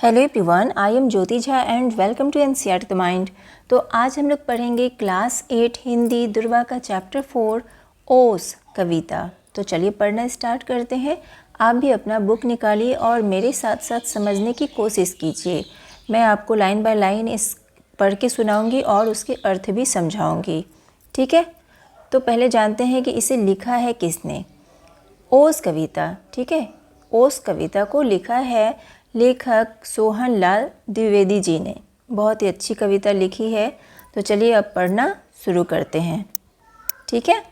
Hello everyone, I am Jyoti Jha and welcome to NCERT the mind. तो आज हम लोग पढ़ेंगे क्लास 8 हिंदी दुर्वा का चैप्टर 4 ओस कविता। तो चलिए पढ़ना स्टार्ट करते हैं। आप भी अपना बुक निकालिए और मेरे साथ साथ समझने की कोशिश कीजिए। मैं आपको लाइन बाय लाइन इस पढ़ के सुनाऊंगी और उसके अर्थ भी समझाऊंगी, ठीक है। तो पहले जानते हैं कि इसे लिखा है किसने। ओस कविता, ठीक है। ओस कविता को लिखा है लेखक सोहनलाल द्विवेदी जी ने। बहुत ही अच्छी कविता लिखी है। तो चलिए अब पढ़ना शुरू करते हैं, ठीक है।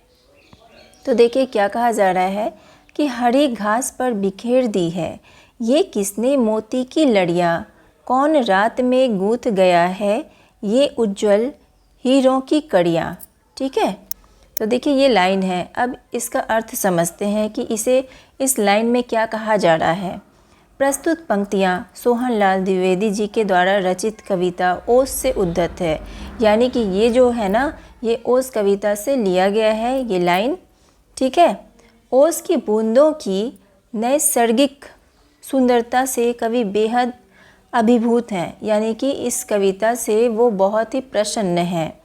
तो देखिए क्या कहा जा रहा है कि हरी घास पर बिखेर दी है ये किसने मोती की लड़ियाँ, कौन रात में गूंथ गया है ये उज्जवल हीरों की कड़ियाँ, ठीक है। तो देखिए ये लाइन है। अब इसका अर्थ समझते हैं कि इस लाइन में क्या कहा जा रहा है। प्रस्तुत पंक्तियाँ सोहनलाल द्विवेदी जी के द्वारा रचित कविता ओस से उद्धत है। यानी कि ये जो है ना, ये ओस कविता से लिया गया है ये लाइन, ठीक है। ओस की बूंदों की नैसर्गिक सुंदरता से कवि बेहद अभिभूत हैं। यानी कि इस कविता से वो बहुत ही प्रसन्न हैं।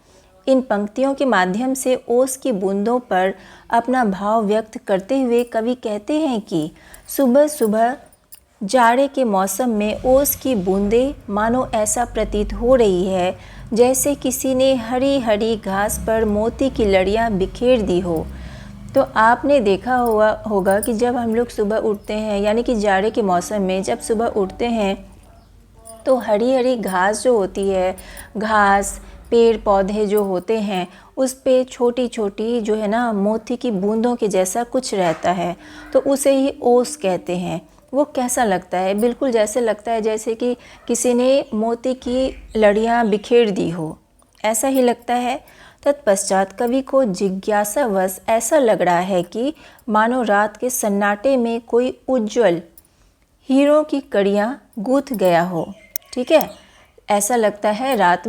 इन पंक्तियों के माध्यम से ओस की बूंदों पर अपना भाव व्यक्त करते हुए कवि कहते हैं कि सुबह सुबह जाड़े के मौसम में ओस की बूंदें मानो ऐसा प्रतीत हो रही है जैसे किसी ने हरी हरी घास पर मोती की लड़ियाँ बिखेर दी हो। तो आपने देखा होगा कि जब हम लोग सुबह उठते हैं, यानी कि जाड़े के मौसम में जब सुबह उठते हैं तो हरी हरी घास जो होती है, घास पेड़ पौधे जो होते हैं उस पे छोटी छोटी जो है ना मोती की बूंदों के जैसा कुछ रहता है, तो उसे ही ओस कहते हैं। वो कैसा लगता है? बिल्कुल जैसे लगता है जैसे कि किसी ने मोती की लड़ियाँ बिखेर दी हो, ऐसा ही लगता है। तत्पश्चात कवि को जिज्ञासावश ऐसा लग रहा है कि मानो रात के सन्नाटे में कोई उज्जवल हीरों की कड़ियाँ गूंथ गया हो, ठीक है। ऐसा लगता है रात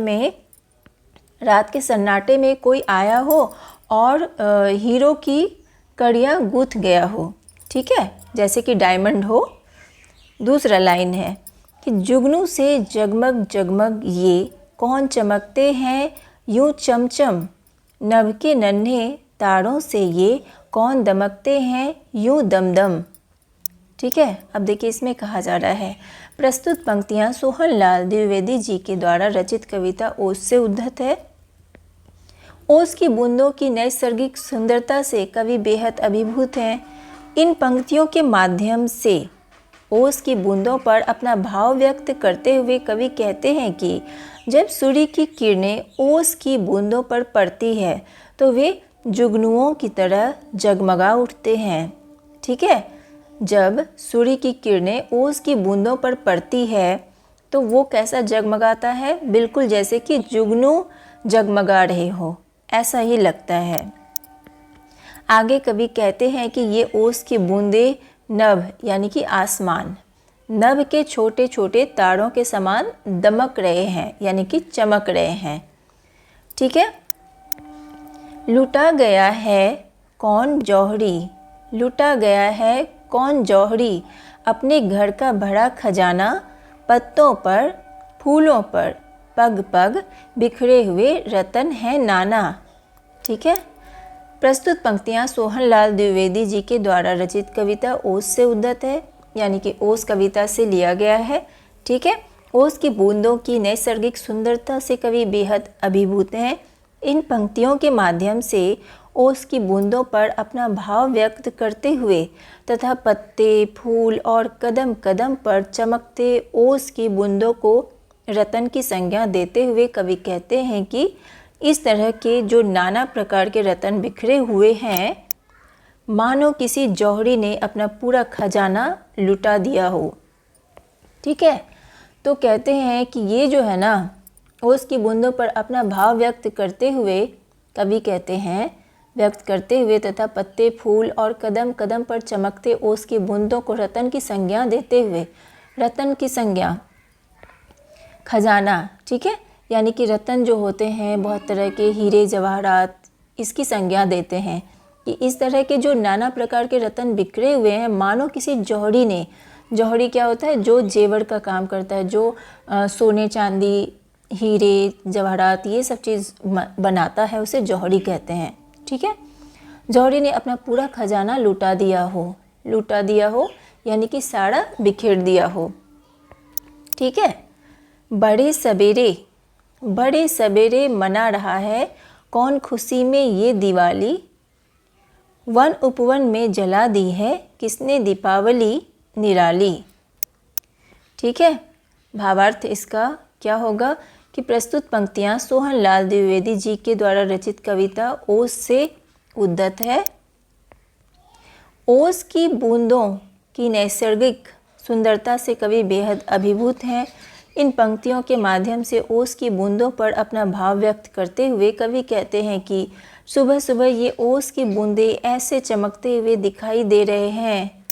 के सन्नाटे में कोई आया हो और हीरो की कड़ियाँ गूंथ गया हो, ठीक है, जैसे कि डायमंड हो। दूसरा लाइन है कि जुगनू से जगमग जगमग ये कौन चमकते हैं यूं चमचम, नभ के नन्हे तारों से ये कौन दमकते हैं यूं दमदम, ठीक है। अब देखिए इसमें कहा जा रहा है प्रस्तुत पंक्तियाँ सोहनलाल द्विवेदी जी के द्वारा रचित कविता ओस से उद्धत है। ओस की बूंदों की नैसर्गिक सुंदरता से कवि बेहद अभिभूत हैं। इन पंक्तियों के माध्यम से ओस की बूंदों पर अपना भाव व्यक्त करते हुए कवि कहते हैं कि जब सूर्य की किरणें ओस की बूंदों पर पड़ती है तो वे जुगनुओं की तरह जगमगा उठते हैं, ठीक है। जब सूर्य की किरणें ओस की बूंदों पर पड़ती है तो वो कैसा जगमगाता है? बिल्कुल जैसे कि जुगनू जगमगा रहे हो, ऐसा ही लगता है। आगे कवि कहते हैं कि ये ओस की बूंदें नभ यानी कि आसमान, नभ के छोटे छोटे तारों के समान दमक रहे हैं, यानी कि चमक रहे हैं, ठीक है। लूटा गया है कौन जौहरी, लूटा गया है कौन जौहरी, अपने घर का भरा खजाना, पत्तों पर फूलों पर पग पग बिखरे हुए रतन है नाना, ठीक है। प्रस्तुत पंक्तियाँ सोहनलाल द्विवेदी जी के द्वारा रचित कविता ओस से उद्धत है। यानी कि ओस कविता से लिया गया है, ठीक है। ओस की बूंदों की नैसर्गिक सुंदरता से कवि बेहद अभिभूत हैं। इन पंक्तियों के माध्यम से ओस की बूंदों पर अपना भाव व्यक्त करते हुए तथा पत्ते फूल और कदम कदम पर चमकते ओस की बूंदों को रतन की संज्ञा देते हुए कवि कहते हैं कि इस तरह के जो नाना प्रकार के रतन बिखरे हुए हैं मानो किसी जौहरी ने अपना पूरा खजाना लुटा दिया हो, ठीक है। तो कहते हैं कि ये जो है ना ओस की बूंदों पर अपना भाव व्यक्त करते हुए कवि कहते हैं, व्यक्त करते हुए तथा पत्ते फूल और कदम कदम पर चमकते ओस की बूंदों को रतन की संज्ञा देते हुए, रतन की संज्ञा खजाना, ठीक है, यानी कि रतन जो होते हैं बहुत तरह के हीरे जवाहरात, इसकी संज्ञा देते हैं कि इस तरह के जो नाना प्रकार के रतन बिखरे हुए हैं मानो किसी जौहरी ने जौहरी क्या होता है? जो जेवर का काम करता है, जो सोने चांदी, हीरे जवाहरात ये सब चीज़ बनाता है, उसे जौहरी कहते हैं। ठीक है। जौहरी ने अपना पूरा खजाना लुटा दिया हो यानी कि सारा बिखेर दिया हो। ठीक है। बड़े सवेरे मना रहा है कौन खुशी में ये दिवाली, वन उपवन में जला दी है किसने दीपावली निराली। ठीक है। भावार्थ इसका क्या होगा कि प्रस्तुत पंक्तियाँ सोहनलाल द्विवेदी जी के द्वारा रचित कविता ओस से उद्धत है। ओस की बूंदों की नैसर्गिक सुंदरता से कवि बेहद अभिभूत हैं। इन पंक्तियों के माध्यम से ओस की बूंदों पर अपना भाव व्यक्त करते हुए कवि कहते हैं कि सुबह सुबह ये ओस की बूंदें ऐसे चमकते हुए दिखाई दे रहे हैं।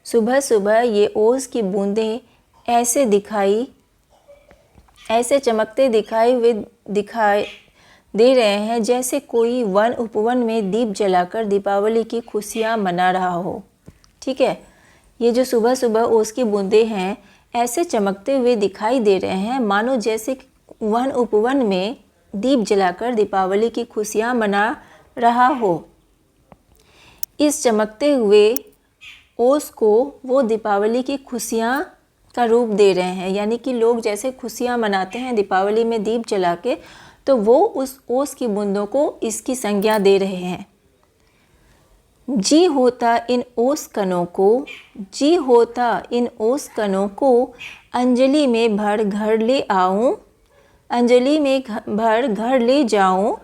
सुबह सुबह ये ओस की बूंदें ऐसे चमकते दिखाई दे रहे हैं जैसे कोई वन उपवन में दीप जलाकर दीपावली की खुशियाँ मना रहा हो। ठीक है। ये जो सुबह सुबह ओस की बूंदें हैं ऐसे चमकते हुए दिखाई दे रहे हैं मानो जैसे वन उपवन में दीप जलाकर दीपावली की खुशियाँ मना रहा हो। इस चमकते हुए ओस को वो दीपावली की खुशियाँ का रूप दे रहे हैं, यानी कि लोग जैसे खुशियाँ मनाते हैं दीपावली में दीप जला के, तो वो उस ओस की बूंदों को इसकी संज्ञा दे रहे हैं। जी होता इन ओस कणों को अंजलि में भर घर ले आऊं, अंजलि में भर घर ले जाऊं।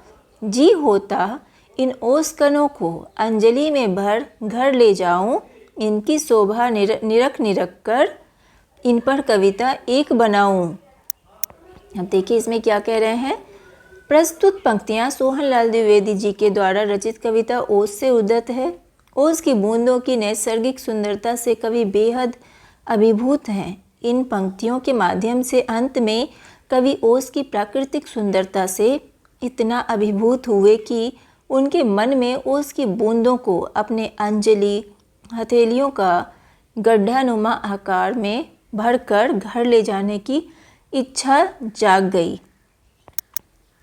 जी होता इन ओस कणों को अंजलि में भर घर ले जाऊं, इनकी शोभा निरख कर इन पर कविता एक बनाऊं। अब देखिए इसमें क्या कह रहे हैं। प्रस्तुत पंक्तियाँ सोहनलाल द्विवेदी जी के द्वारा रचित कविता ओस से उद्धत है। ओस की बूंदों की नैसर्गिक सुंदरता से कवि बेहद अभिभूत हैं। इन पंक्तियों के माध्यम से अंत में कवि ओस की प्राकृतिक सुंदरता से इतना अभिभूत हुए कि उनके मन में ओस की बूंदों को अपने अंजलि हथेलियों का गड्ढानुमा आकार में भरकर घर ले जाने की इच्छा जाग गई,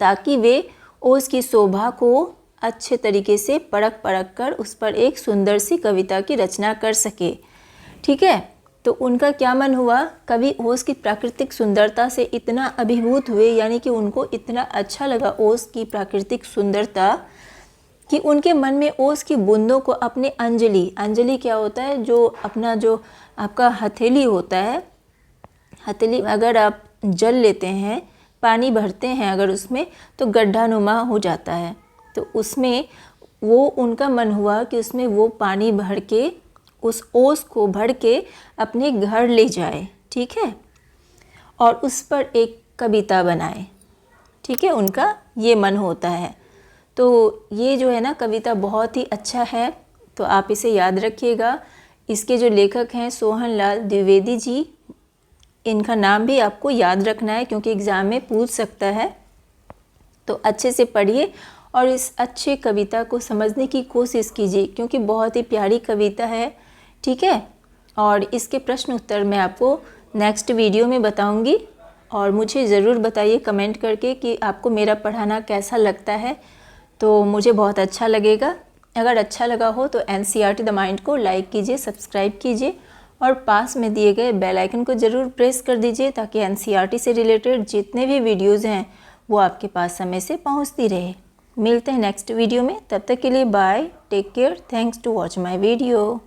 ताकि वे ओस की शोभा को अच्छे तरीके से परख कर उस पर एक सुंदर सी कविता की रचना कर सके। ठीक है। तो उनका क्या मन हुआ, कवि ओस की प्राकृतिक सुंदरता से इतना अभिभूत हुए, यानी कि उनको इतना अच्छा लगा ओस की प्राकृतिक सुंदरता कि उनके मन में ओस की बूंदों को अपने अंजलि क्या होता है, जो अपना जो आपका हथेली होता है, हथेली अगर आप जल लेते हैं, पानी भरते हैं अगर उसमें, तो गड्ढानुमा हो जाता है। तो उसमें वो उनका मन हुआ कि उसमें वो पानी भर के उस ओस को भर के अपने घर ले जाए। ठीक है। और उस पर एक कविता बनाए। ठीक है। उनका ये मन होता है। तो ये जो है ना कविता बहुत ही अच्छा है, तो आप इसे याद रखिएगा। इसके जो लेखक हैं सोहनलाल द्विवेदी जी, इनका नाम भी आपको याद रखना है क्योंकि एग्ज़ाम में पूछ सकता है। तो अच्छे से पढ़िए और इस अच्छे कविता को समझने की कोशिश कीजिए क्योंकि बहुत ही प्यारी कविता है। ठीक है। और इसके प्रश्न उत्तर मैं आपको नेक्स्ट वीडियो में बताऊंगी और मुझे ज़रूर बताइए कमेंट करके कि आपको मेरा पढ़ाना कैसा लगता है, तो मुझे बहुत अच्छा लगेगा। अगर अच्छा लगा हो तो NCERT द माइंड को लाइक कीजिए, सब्सक्राइब कीजिए और पास में दिए गए बेल आइकन को ज़रूर प्रेस कर दीजिए ताकि NCERT से रिलेटेड जितने भी वीडियोज़ हैं वो आपके पास समय से पहुंचती रहे। मिलते हैं नेक्स्ट वीडियो में, तब तक के लिए bye, take care, thanks to watch my video.